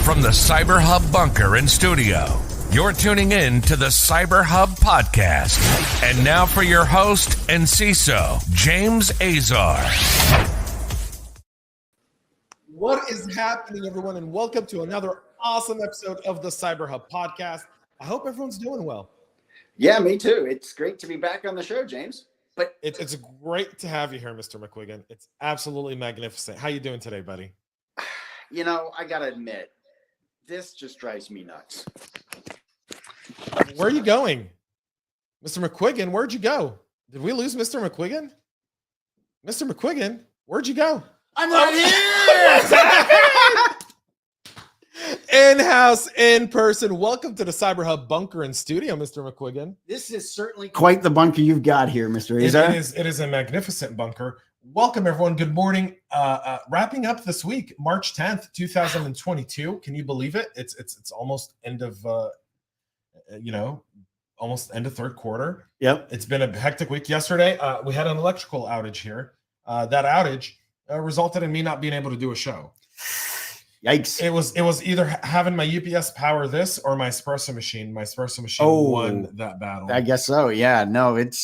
From the CyberHub bunker and studio, you're tuning in to the CyberHub Podcast. And now for your host and CISO, James Azar. What is happening, everyone, and welcome to another awesome episode of the CyberHub Podcast. I hope everyone's doing well. Yeah, me too. It's great to be back on the show, James. But it's great to have you here, Mr. McQuiggan. It's absolutely magnificent. How you doing today, buddy? You know, I gotta admit, this just drives me nuts. Where are you going? Mr. McQuiggan, where'd you go? Did we lose Mr. McQuiggan? Mr. McQuiggan, where'd you go? I'm right here! In-house, in-person. Welcome to the CyberHub bunker and studio, Mr. McQuiggan. This is certainly quite the bunker you've got here, Mr. Azar. It is a magnificent bunker. Welcome, everyone. Good morning. Wrapping up this week, March 10th, 2022. Can you believe it? It's almost end of, almost end of third quarter. Yep. It's been a hectic week. Yesterday, we had an electrical outage here. That outage resulted in me not being able to do a show. Yikes. It was either having my UPS power this or my espresso machine. My espresso machine won that battle. I guess so. Yeah. No, it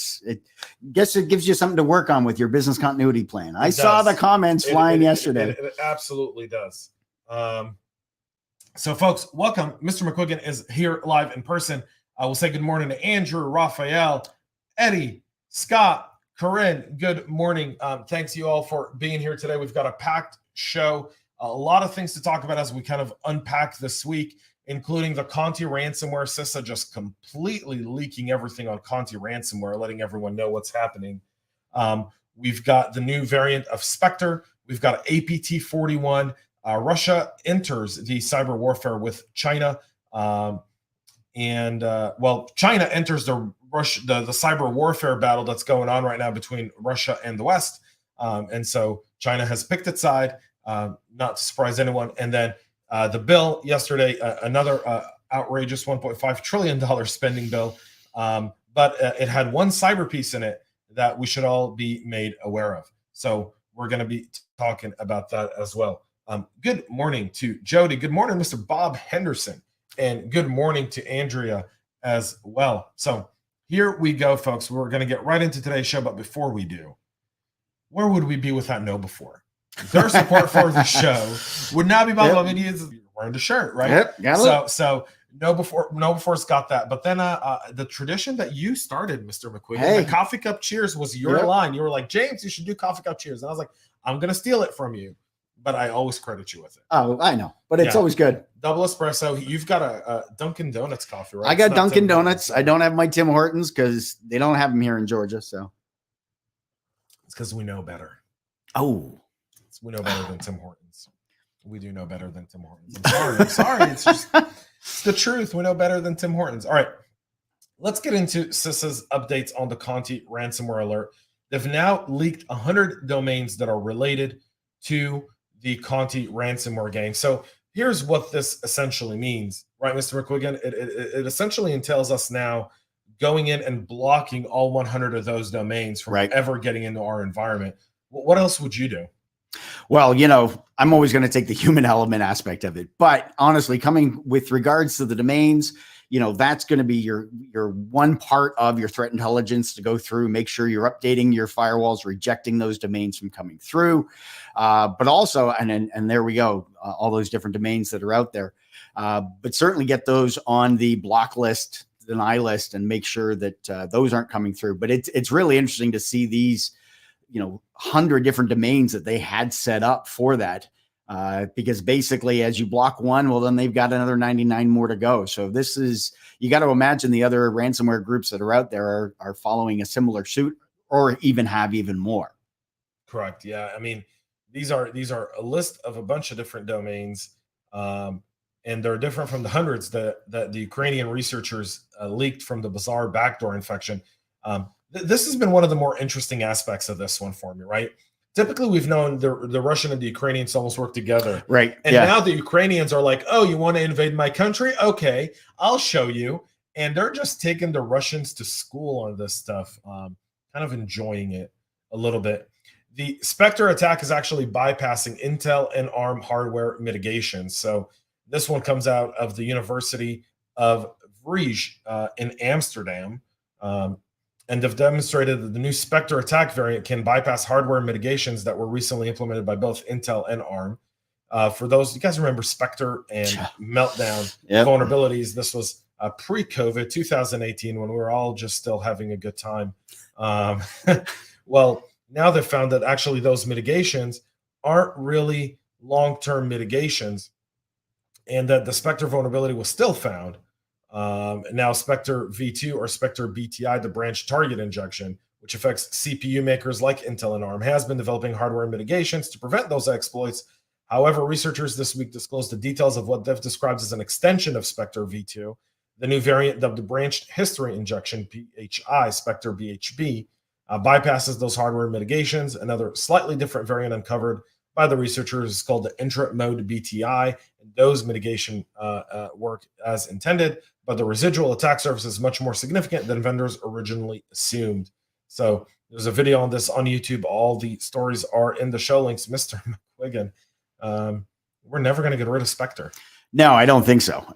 gives you something to work on with your business continuity plan. I saw the comments flying yesterday. It absolutely does. So folks, welcome. Mr. McQuiggan is here live in person. I will say good morning to Andrew, Raphael, Eddie, Scott, Corinne. Good morning. Thanks you all for being here today. We've got a packed show. A lot of things to talk about as we kind of unpack this week, including the Conti ransomware, CISA just completely leaking everything on Conti ransomware, letting everyone know what's happening. We've got the new variant of Spectre. We've got APT-41. Russia enters the cyber warfare with China. China enters the cyber warfare battle that's going on right now between Russia and the West. And so China has picked its side. Not to surprise anyone. And then the bill yesterday, another outrageous $1.5 trillion spending bill. But it had one cyber piece in it that we should all be made aware of. So we're going to be talking about that as well. Good morning to Jody. Good morning, Mr. Bob Henderson. And good morning to Andrea as well. So here we go, folks. We're going to get right into today's show. But before we do, where would we be without Know Before? Their support for the show would not be possible. I mean, he's wearing the shirt, right? Yep. So Know Before's got that. But then the tradition that you started, Mr. McQuiggan, the coffee cup cheers was your line. You were like, James, you should do coffee cup cheers. And I was like, I'm going to steal it from you. But I always credit you with it. Oh, I know. But it's always good. Double espresso. You've got a Dunkin' Donuts coffee, right? I got Dunkin' Donuts. I don't have my Tim Hortons because they don't have them here in Georgia. So it's because we know better. Oh. We know better than Tim Hortons. We do know better than Tim Hortons. I'm sorry. It's just it's the truth. We know better than Tim Hortons. All right. Let's get into CISA's updates on the Conti ransomware alert. They've now leaked 100 domains that are related to the Conti ransomware gang. So here's what this essentially means, right, Mr. McQuiggan? It essentially entails us now going in and blocking all 100 of those domains from ever getting into our environment. What else would you do? Well, I'm always going to take the human element aspect of it. But honestly, coming with regards to the domains, that's going to be your one part of your threat intelligence to go through, make sure you're updating your firewalls, rejecting those domains from coming through. But also, and there we go, all those different domains that are out there. But certainly get those on the block list, deny list, and make sure that those aren't coming through. But it's really interesting to see these 100 different domains that they had set up for that, because basically as you block one, well, then they've got another 99 more to go. So this is, you got to imagine the other ransomware groups that are out there are following a similar suit or even have even more. Correct. Yeah. I mean, these are a list of a bunch of different domains, and they're different from the hundreds that the Ukrainian researchers leaked from the Azar backdoor infection. This has been one of the more interesting aspects of this one for me, right? Typically, we've known the Russian and the Ukrainians almost work together. Right. And now the Ukrainians are like, oh, you want to invade my country? Okay, I'll show you. And they're just taking the Russians to school on this stuff, kind of enjoying it a little bit. The Spectre attack is actually bypassing Intel and ARM hardware mitigation. So This one comes out of the University of Vrije in Amsterdam. And they've demonstrated that the new Spectre attack variant can bypass hardware mitigations that were recently implemented by both Intel and ARM. For those, you guys remember Spectre and Meltdown vulnerabilities? This was pre-COVID 2018 when we were all just still having a good time. Well, now they've found that actually those mitigations aren't really long-term mitigations, and that the Spectre vulnerability was still found. Now Spectre V2 or Spectre BTI, the branch target injection, which affects CPU makers like Intel and ARM, has been developing hardware mitigations to prevent those exploits. However, researchers this week disclosed the details of what they've described as an extension of Spectre V2, the new variant of the branched history injection, PHI, Spectre BHB, bypasses those hardware mitigations. Another slightly different variant uncovered by the researchers is called the intra-mode BTI, and those mitigation work as intended, but the residual attack surface is much more significant than vendors originally assumed. So there's a video on this on YouTube. All the stories are in the show links. Mr. McQuiggan, we're never going to get rid of Spectre. No, I don't think so.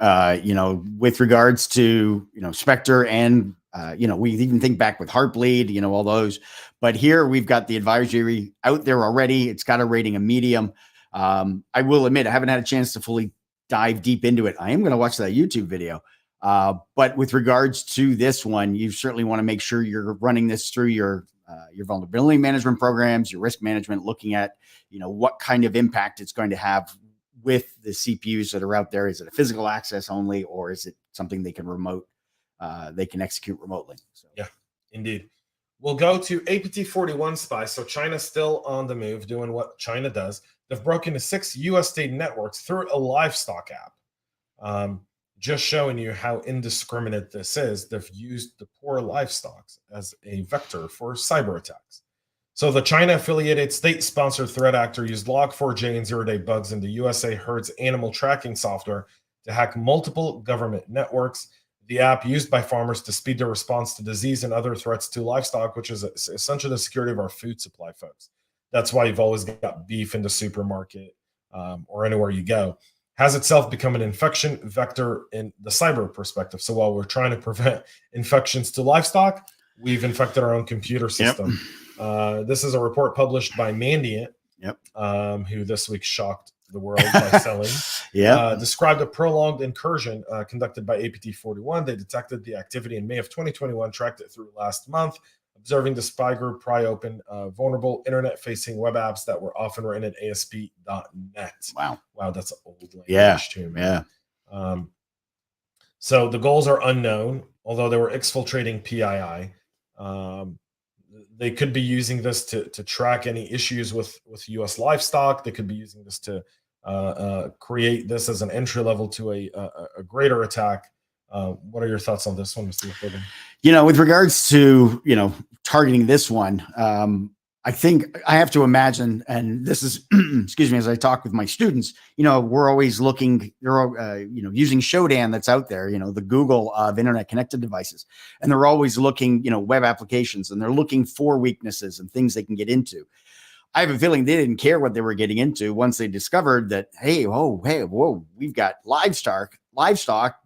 With regards to, Spectre and, we even think back with Heartbleed, all those. But here we've got the advisory out there already. It's got a rating of medium. I will admit, I haven't had a chance to fully dive deep into it. I am going to watch that YouTube video. But with regards to this one, you certainly want to make sure you're running this through your vulnerability management programs, your risk management, looking at, what kind of impact it's going to have with the CPUs that are out there. Is it a physical access only, or is it something they can execute remotely? So. Yeah, indeed. We'll go to APT41 Spies. So China's still on the move, doing what China does. They've broken into 6 U.S. state networks through a Livestock app. Just showing you how indiscriminate this is. They've used the poor livestock as a vector for cyber attacks. So the China-affiliated state-sponsored threat actor used Log4j and zero-day bugs in the USA herds animal tracking software to hack multiple government networks. The app used by farmers to speed their response to disease and other threats to livestock, which is essentially the security of our food supply, folks. That's why you've always got beef in the supermarket or anywhere you go. Has itself become an infection vector in the cyber perspective. So while we're trying to prevent infections to livestock, we've infected our own computer system. This is a report published by Mandiant, who this week shocked the world by selling. Described a prolonged incursion conducted by APT41. They detected the activity in May of 2021, tracked it through last month, observing the spy group pry open vulnerable internet-facing web apps that were often written in ASP.NET. Wow, that's an old language too, man. So the goals are unknown, although they were exfiltrating PII. They could be using this to track any issues with U.S. livestock. They could be using this to create this as an entry level to a greater attack. What are your thoughts on this one, Mr. McQuiggan? With regards to, targeting this one, I think I have to imagine, and this is, excuse me, as I talk with my students, we're always looking, using Shodan that's out there, the Google of internet connected devices, and they're always looking, web applications, and they're looking for weaknesses and things they can get into. I have a feeling they didn't care what they were getting into once they discovered that, hey, we've got livestock.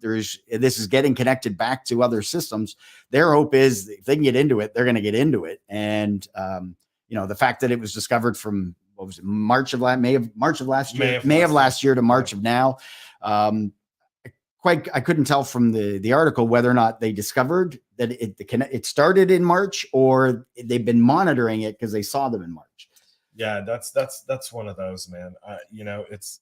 This is getting connected back to other systems. Their hope is if they can get into it, they're going to get into it. And, the fact that it was discovered from, what was it, March of last year to March of now. I couldn't tell from the article whether or not they discovered that it started in March or they've been monitoring it because they saw them in March. Yeah, that's one of those, man. It's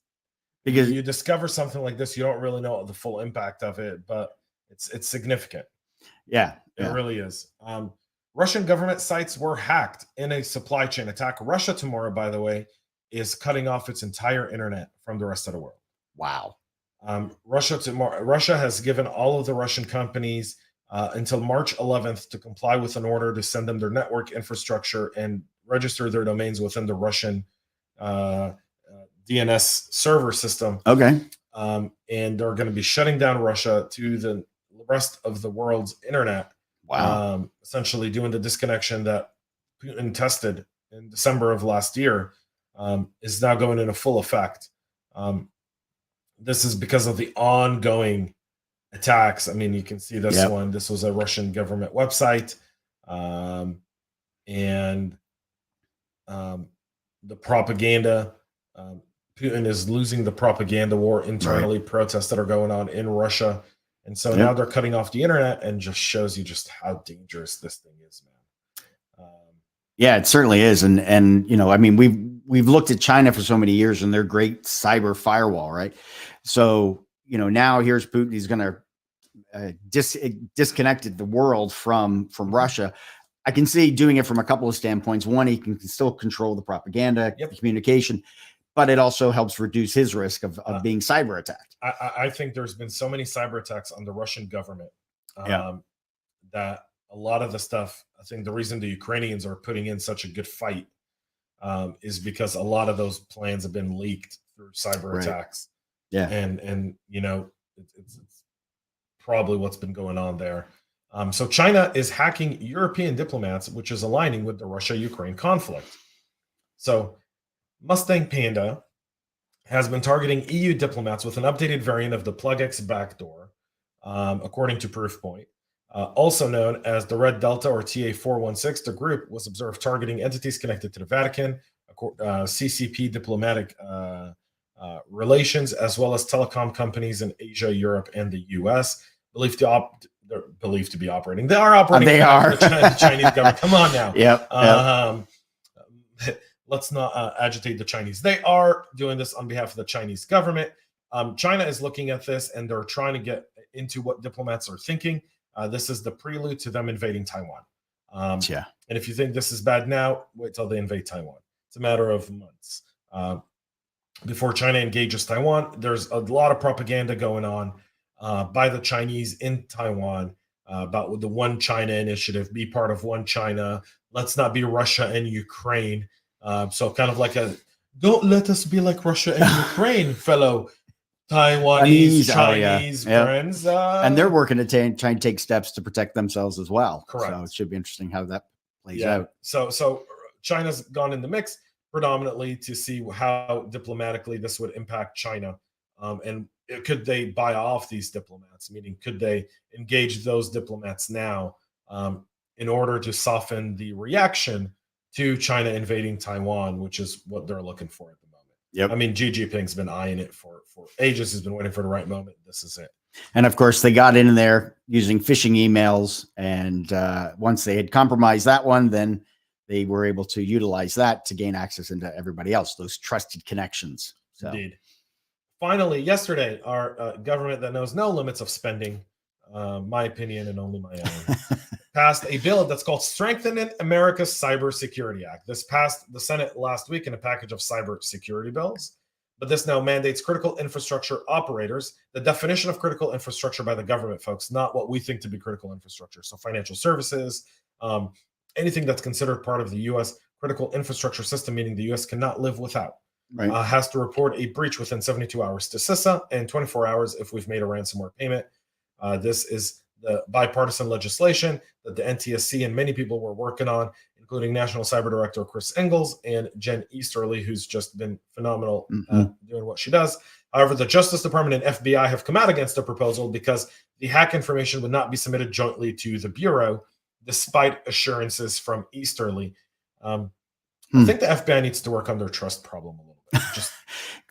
because you discover something like this, you don't really know the full impact of it, but it's significant. Yeah, it really is. Russian government sites were hacked in a supply chain attack. Russia tomorrow, by the way, is cutting off its entire internet from the rest of the world. Wow. Russia has given all of the Russian companies until March 11th to comply with an order to send them their network infrastructure and register their domains within the Russian DNS server system. Okay. And they're going to be shutting down Russia to the rest of the world's internet. Wow. Essentially doing the disconnection that Putin tested in December of last year is now going into full effect. this is because of the ongoing attacks. I mean, you can see this Yep. one. This was a Russian government website, and the propaganda. Putin is losing the propaganda war internally, protests that are going on in Russia. And so now they're cutting off the internet, and just shows you just how dangerous this thing is, man. Yeah, it certainly is. And you know, I mean, we've looked at China for so many years and their great cyber firewall, right? So, you know, now here's Putin. He's going to disconnect the world from Russia. I can see doing it from a couple of standpoints. One, he can still control the propaganda, the communication, but it also helps reduce his risk of being cyber attacked. I think there's been so many cyber attacks on the Russian government that a lot of the stuff, I think the reason the Ukrainians are putting in such a good fight is because a lot of those plans have been leaked through cyber attacks. Yeah. And you know, it's probably what's been going on there. So China is hacking European diplomats, which is aligning with the Russia-Ukraine conflict. So Mustang Panda has been targeting EU diplomats with an updated variant of the PlugX backdoor, according to Proofpoint. Also known as the Red Delta or TA416, the group was observed targeting entities connected to the Vatican, CCP diplomatic relations, as well as telecom companies in Asia, Europe, and the US. They're believed to be operating. They are operating. They are. The Chinese government. Come on now. Yep. Let's not agitate the Chinese. They are doing this on behalf of the Chinese government. China is looking at this, and they're trying to get into what diplomats are thinking. This is the prelude to them invading Taiwan. And if you think this is bad now, wait till they invade Taiwan. It's a matter of months. Before China engages Taiwan, there's a lot of propaganda going on by the Chinese in Taiwan about the One China initiative, be part of One China. Let's not be Russia and Ukraine. So kind of like don't let us be like Russia and Ukraine, fellow Taiwanese, Chinese friends. And they're working to try and take steps to protect themselves as well. Correct. So it should be interesting how that plays out. So China's gone in the mix predominantly to see how diplomatically this would impact China. And could they buy off these diplomats? Meaning, could they engage those diplomats now in order to soften the reaction to China invading Taiwan, which is what they're looking for at the moment. Yep. I mean, Xi Jinping's been eyeing it for ages. He's been waiting for the right moment. This is it. And of course, they got in there using phishing emails. And once they had compromised that one, then they were able to utilize that to gain access into everybody else, those trusted connections. So. Indeed. Finally, yesterday, our government that knows no limits of spending, my opinion and only my own, passed a bill that's called Strengthening America's Cybersecurity Act. This passed the Senate last week in a package of cybersecurity bills, but this now mandates critical infrastructure operators, the definition of critical infrastructure by the government, folks, not what we think to be critical infrastructure. So financial services, anything that's considered part of the U.S. critical infrastructure system, meaning the U.S. cannot live without, has to report a breach within 72 hours to CISA and 24 hours if we've made a ransomware payment. This is the bipartisan legislation that the NTSC and many people were working on, including National Cyber Director Chris Engels and Jen Easterly, who's just been phenomenal doing what she does. However, the Justice Department and FBI have come out against the proposal because the hack information would not be submitted jointly to the Bureau, despite assurances from Easterly. I think the FBI needs to work on their trust problem a little bit. Just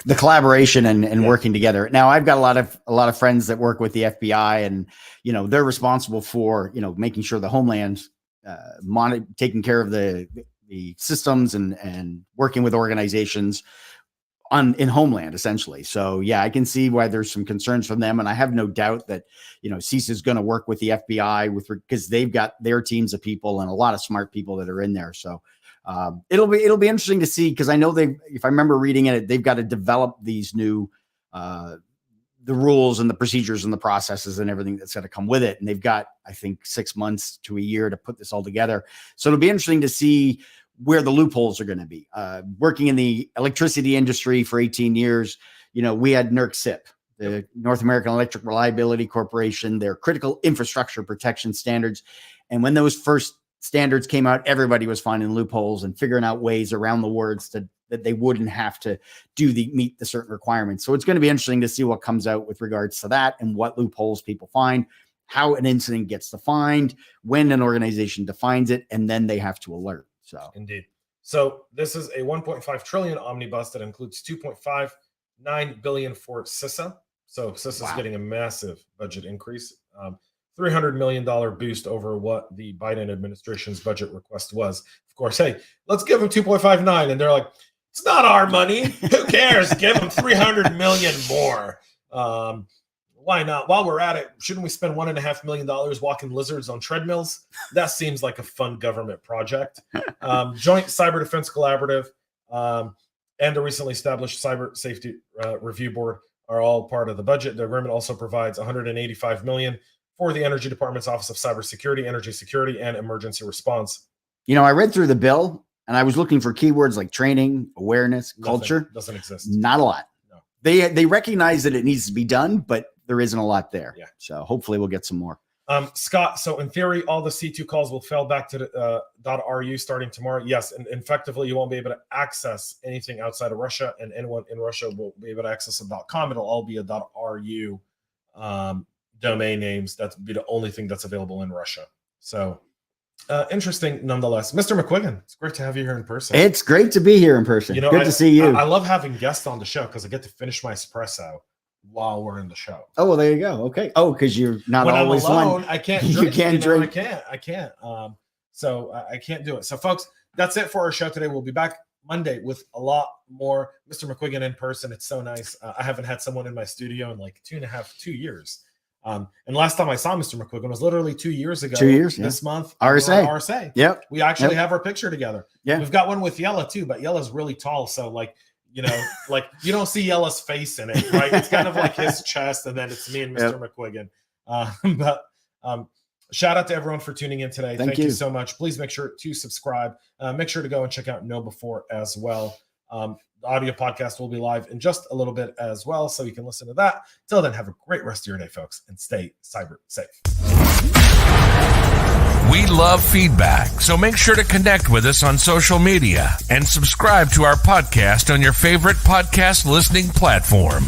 the collaboration and working together. Now, I've got a lot of friends that work with the FBI, and you know they're responsible for making sure the Homeland taking care of the systems and working with organizations in Homeland essentially. So yeah, I can see why there's some concerns from them, and I have no doubt that CISA is going to work with the FBI because they've got their teams of people and a lot of smart people that are in there. So. It'll be interesting to see, because I know if I remember reading it, they've got to develop these new the rules and the procedures and the processes and everything that's going to come with it. And they've got, I think, 6 months to a year to put this all together. So it'll be interesting to see where the loopholes are going to be. Working in the electricity industry for 18 years, we had NERC-CIP, the North American Electric Reliability Corporation, their critical infrastructure protection standards. And when those first standards came out, everybody was finding loopholes and figuring out ways around the words to that they wouldn't have to meet the certain requirements. So it's going to be interesting to see what comes out with regards to that and what loopholes people find, how an incident gets defined, when an organization defines it, and then they have to alert. So indeed. So this is a 1.5 trillion omnibus that includes 2.59 billion for CISA. So CISA is getting a massive budget increase, $300 million boost over what the Biden administration's budget request was. Of course, hey, let's give them 2.59, and they're like, it's not our money. Who cares? Give them 300 million more. Why not? While we're at it, shouldn't we spend $1.5 million walking lizards on treadmills? That seems like a fun government project. Joint Cyber Defense Collaborative and a recently established Cyber Safety Review Board are all part of the budget. The agreement also provides $185 million for the Energy Department's Office of Cybersecurity, Energy Security, and Emergency Response. You know, I read through the bill and I was looking for keywords like training, awareness, culture. Doesn't exist. Not a lot. No. They recognize that it needs to be done, but there isn't a lot there. Yeah. So hopefully we'll get some more. Scott, so in theory, all the C2 calls will fail back to the .ru starting tomorrow. Yes, and effectively you won't be able to access anything outside of Russia, and anyone in Russia will be able to access a .com. It'll all be a .ru domain names. That's be the only thing that's available in Russia. So interesting nonetheless. Mr. McQuiggan, it's great to have you here in person. It's great to be here in person. You know, good to see you. I love having guests on the show because I get to finish my espresso while we're in the show. Oh, well, there you go. Okay. Oh, because you're not when always I'm alone, one. I can't drink. You can't drink. I can't. So I can't do it. So folks, that's it for our show today. We'll be back Monday with a lot more. Mr. McQuiggan in person. It's so nice. I haven't had someone in my studio in like 2 years. And last time I saw Mr. McQuiggan was literally 2 years ago. 2 years, this month. RSA. Yep. We actually have our picture together. Yeah. We've got one with Yella too, but Yella's really tall. So like, you know, like you don't see Yella's face in it, right? It's kind of like his chest, and then it's me and Mr. McQuiggan. But shout out to everyone for tuning in today. Thank you so much. Please make sure to subscribe. Make sure to go and check out Know Before as well. The audio podcast will be live in just a little bit as well, so you can listen to that. Till then, have a great rest of your day, folks, and stay cyber safe. We love feedback, so make sure to connect with us on social media and subscribe to our podcast on your favorite podcast listening platform.